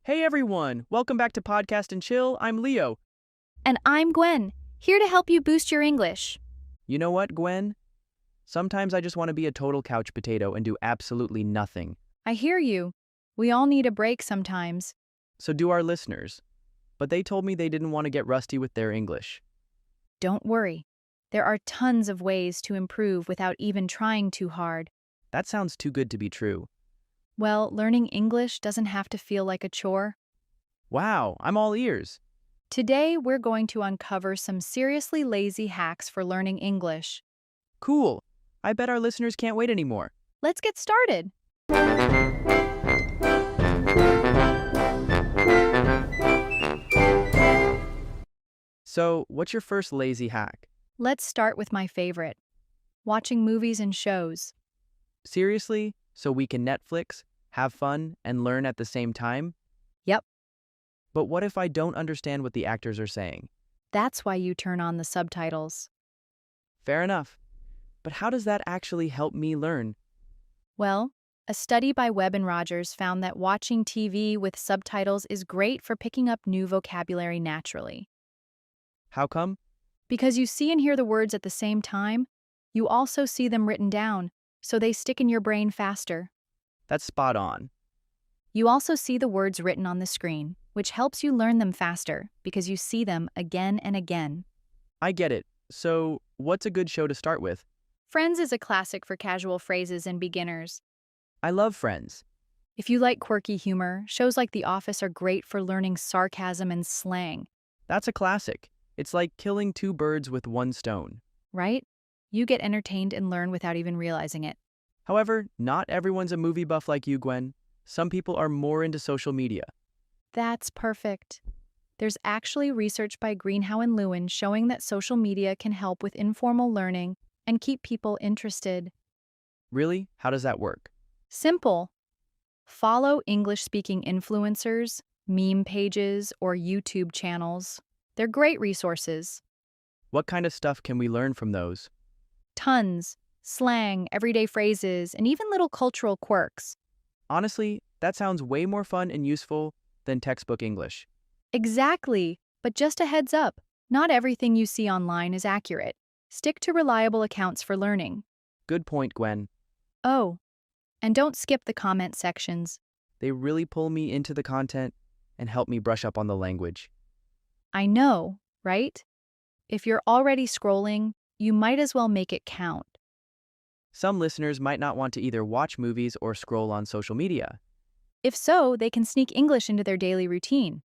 Hey everyone, welcome back to Podcast and Chill. I'm Leo. And I'm Gwen, here to help you boost your English. You know what, Gwen? Sometimes I just want to be a total couch potato and do absolutely nothing. I hear you. We all need a break sometimes. So do our listeners. But they told me they didn't want to get rusty with their English. Don't worry. There are tons of ways to improve without even trying too hard. That sounds too good to be true. Well, learning English doesn't have to feel like a chore. Wow, I'm all ears. Today, we're going to uncover some seriously lazy hacks for learning English. Cool. I bet our listeners can't wait anymore. Let's get started. So, what's your first lazy hack? Let's start with my favorite, watching movies and shows. Seriously? So we can Netflix, have fun, and learn at the same time? Yep, But what if I don't understand what the actors are saying? that's why you turn on the subtitles. Fair enough. But how does that actually help me learn? Well, a study by Webb and Rogers found that watching TV with subtitles is great for picking up new vocabulary naturally. How come? Because you see and hear the words at the same time, you also see them written down, so they stick in your brain faster. That's spot on. You also see the words written on the screen, which helps you learn them faster because you see them again and again. I get it. So, what's a good show to start with? Friends is a classic for casual phrases and beginners. I love Friends. If you like quirky humor, shows like The Office are great for learning sarcasm and slang, That's a classic. It's like killing two birds with one stone. right? You get entertained and learn without even realizing it. However, not everyone's a movie buff like you, Gwen. Some people are more into social media. That's perfect. There's actually research by Greenhow and Lewin showing that social media can help with informal learning and keep people interested. Really? How does that work? Simple. Follow English-speaking influencers, meme pages, or YouTube channels. They're great resources. What kind of stuff can we learn from those? Tons. Slang, everyday phrases, and even little cultural quirks. Honestly, that sounds way more fun and useful than textbook English. Exactly. But just a heads up, not everything you see online is accurate. Stick to reliable accounts for learning. Good point, Gwen. Oh, and don't skip the comment sections. They really pull me into the content and help me brush up on the language. I know, right? If you're already scrolling, you might as well make it count. Some listeners might not want to either watch movies or scroll on social media. If so, they can sneak English into their daily routine.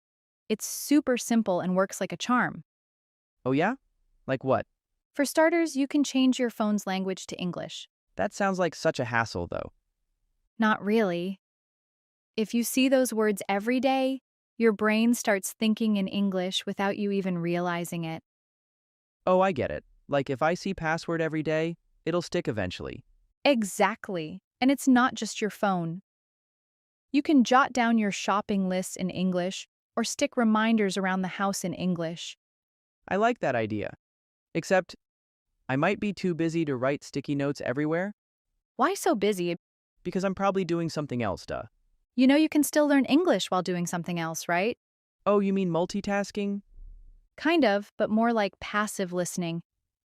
It's super simple and works like a charm. Oh yeah? Like what? For starters, you can change your phone's language to English. That sounds like such a hassle, though. Not really. If you see those words every day, your brain starts thinking in English without you even realizing it. Oh, I get it. Like if I see password every day, it'll stick eventually. Exactly. And it's not just your phone. You can jot down your shopping lists in English or stick reminders around the house in English. I like that idea. Except, I might be too busy to write sticky notes everywhere Why so busy? because I'm probably doing something else, duh. You know you can still learn English while doing something else, right? Oh, you mean multitasking? Kind of, but more like passive listening.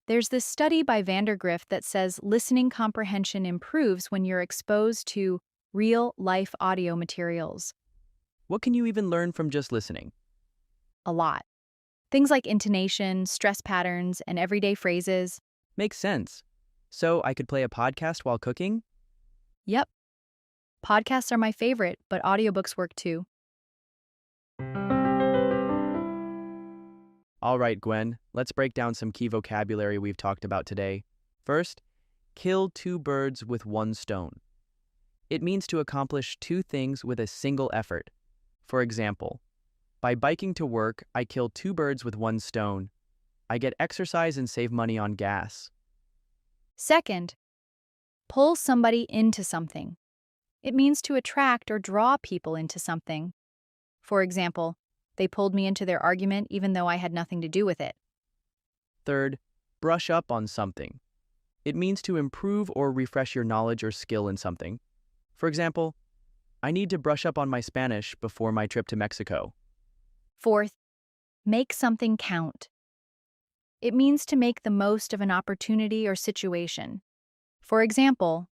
There's this study by Vandergrift that says listening comprehension improves when you're exposed to real-life audio materials. What can you even learn from just listening? A lot. Things like intonation, stress patterns, and everyday phrases. Makes sense. So I could play a podcast while cooking? Yep. Podcasts are my favorite, but audiobooks work too. All right, Gwen, let's break down some key vocabulary we've talked about today. First, kill two birds with one stone. It means to accomplish two things with a single effort. For example, by biking to work, I kill two birds with one stone. I get exercise and save money on gas. Second, pull somebody into something. It means to attract or draw people into something. For example, they pulled me into their argument even though I had nothing to do with it. Third, brush up on something. It means to improve or refresh your knowledge or skill in something. For example, I need to brush up on my Spanish before my trip to Mexico. Fourth, make something count. It means to make the most of an opportunity or situation. For example,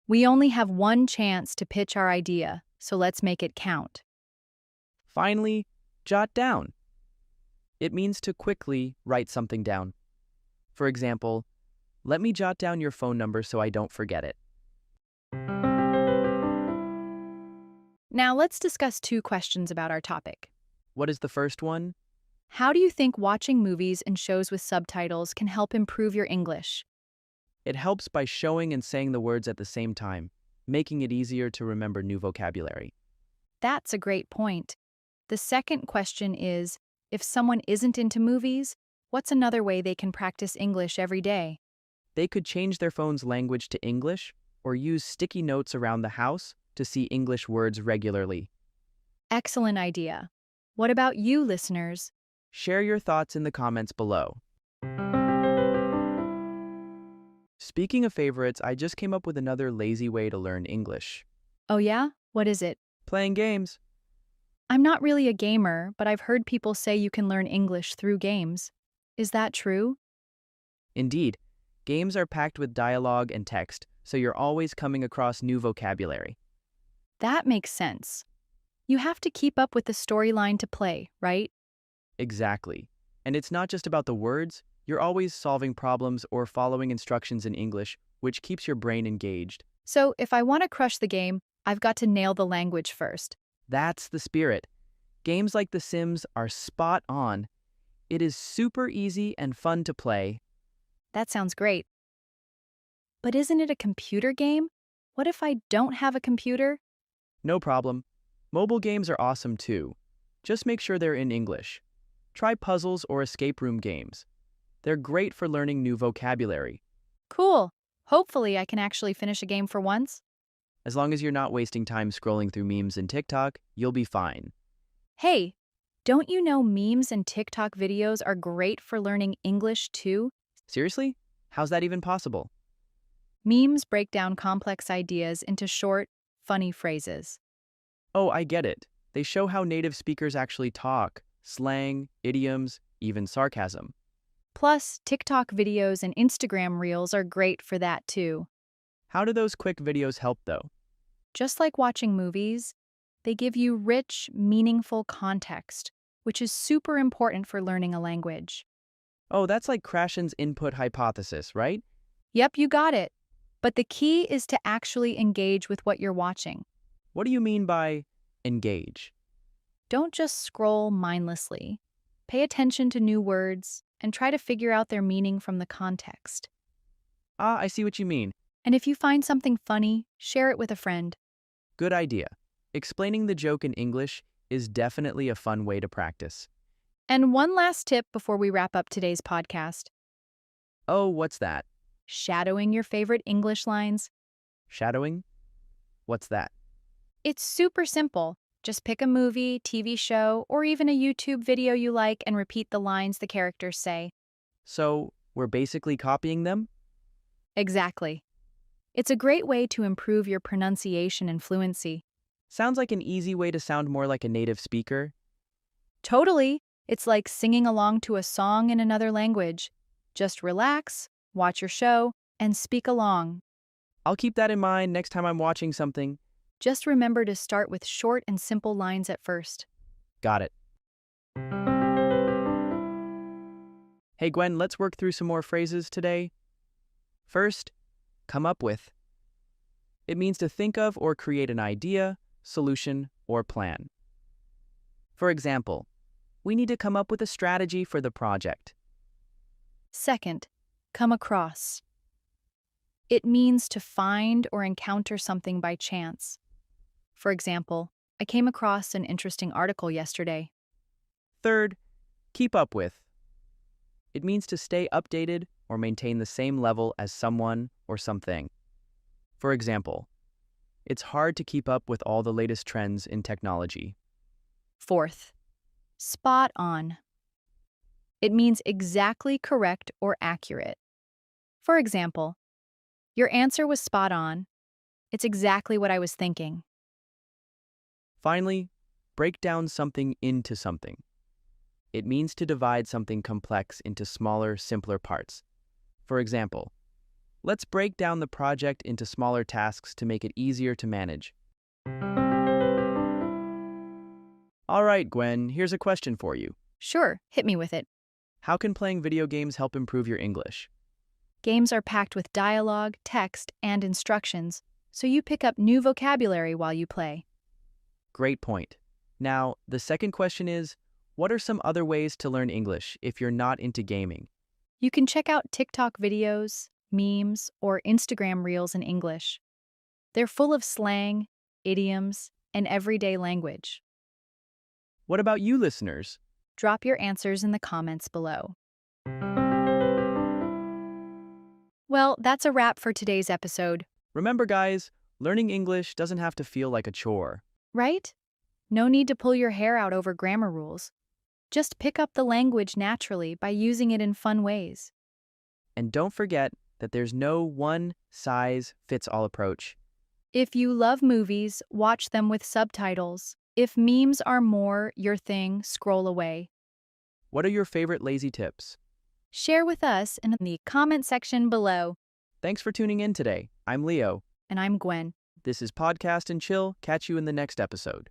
we only have one chance to pitch our idea, so let's make it count. Finally, jot down. It means to quickly write something down. For example, let me jot down your phone number so I don't forget it. Now let's discuss 2 questions about our topic. What is the first one? How do you think watching movies and shows with subtitles can help improve your English? It helps by showing and saying the words at the same time, making it easier to remember new vocabulary. That's a great point. The second question is, if someone isn't into movies, what's another way they can practice English every day? They could change their phone's language to English or use sticky notes around the house to see English words regularly. Excellent idea. What about you, listeners? Share your thoughts in the comments below. Speaking of favorites, I just came up with another lazy way to learn English. Oh yeah? What is it? Playing games. I'm not really a gamer, but I've heard people say you can learn English through games. Is that true? Indeed, games are packed with dialogue and text, so you're always coming across new vocabulary. That makes sense. You have to keep up with the storyline to play, right? Exactly. And it's not just about the words, you're always solving problems or following instructions in English, which keeps your brain engaged. So if I want to crush the game, I've got to nail the language first. That's the spirit. Games like The Sims are spot on. It is super easy and fun to play. That sounds great. But isn't it a computer game? What if I don't have a computer? No problem. Mobile games are awesome too. Just make sure they're in English. Try puzzles or escape room games. They're great for learning new vocabulary. Cool. Hopefully I can actually finish a game for once. As long as you're not wasting time scrolling through memes and TikTok, you'll be fine. Hey, don't you know memes and TikTok videos are great for learning English too? Seriously? How's that even possible? Memes break down complex ideas into short, funny phrases. Oh, I get it. They show how native speakers actually talk, slang, idioms, even sarcasm. Plus, TikTok videos and Instagram reels are great for that too. How do those quick videos help though? Just like watching movies, they give you rich, meaningful context, which is super important for learning a language. Oh, that's like Krashen's input hypothesis, right? Yep, you got it. But the key is to actually engage with what you're watching. What do you mean by engage? Don't just scroll mindlessly. Pay attention to new words and try to figure out their meaning from the context. Ah, I see what you mean. And if you find something funny, share it with a friend. Good idea. Explaining the joke in English is definitely a fun way to practice. And one last tip before we wrap up today's podcast. Oh, what's that? Shadowing your favorite English lines. Shadowing? What's that? It's super simple. Just pick a movie, TV show, or even a YouTube video you like and repeat the lines the characters say. So, we're basically copying them? Exactly. It's a great way to improve your pronunciation and fluency. Sounds like an easy way to sound more like a native speaker. Totally. It's like singing along to a song in another language. Just relax, watch your show, and speak along. I'll keep that in mind next time I'm watching something. Just remember to start with short and simple lines at first. Got it. Hey Gwen, let's work through some more phrases today. First, come up with. It means to think of or create an idea, solution, or plan. For example, we need to come up with a strategy for the project. Second, come across. It means to find or encounter something by chance. For example, I came across an interesting article yesterday. Third, keep up with. It means to stay updated or maintain the same level as someone or something. For example, it's hard to keep up with all the latest trends in technology. Fourth, spot on. It means exactly correct or accurate. For example, your answer was spot on. It's exactly what I was thinking. Finally, break down something into something. It means to divide something complex into smaller, simpler parts. For example, let's break down the project into smaller tasks to make it easier to manage. All right, Gwen, here's a question for you. Sure, hit me with it. How can playing video games help improve your English? Games are packed with dialogue, text, and instructions, so you pick up new vocabulary while you play. Great point. Now, the second question is, what are some other ways to learn English if you're not into gaming? You can check out TikTok videos, memes, or Instagram reels in English. They're full of slang, idioms, and everyday language. What about you, listeners? Drop your answers in the comments below. Well, that's a wrap for today's episode, Remember, guys, learning English doesn't have to feel like a chore. right? No need to pull your hair out over grammar rules. Just pick up the language naturally by using it in fun ways. And don't forget that there's no one-size-fits-all approach. If you love movies, watch them with subtitles. If memes are more your thing, scroll away. What are your favorite lazy tips? Share with us in the comment section below. Thanks for tuning in today. I'm Leo. And I'm Gwen. This is Podcast and Chill. Catch you in the next episode.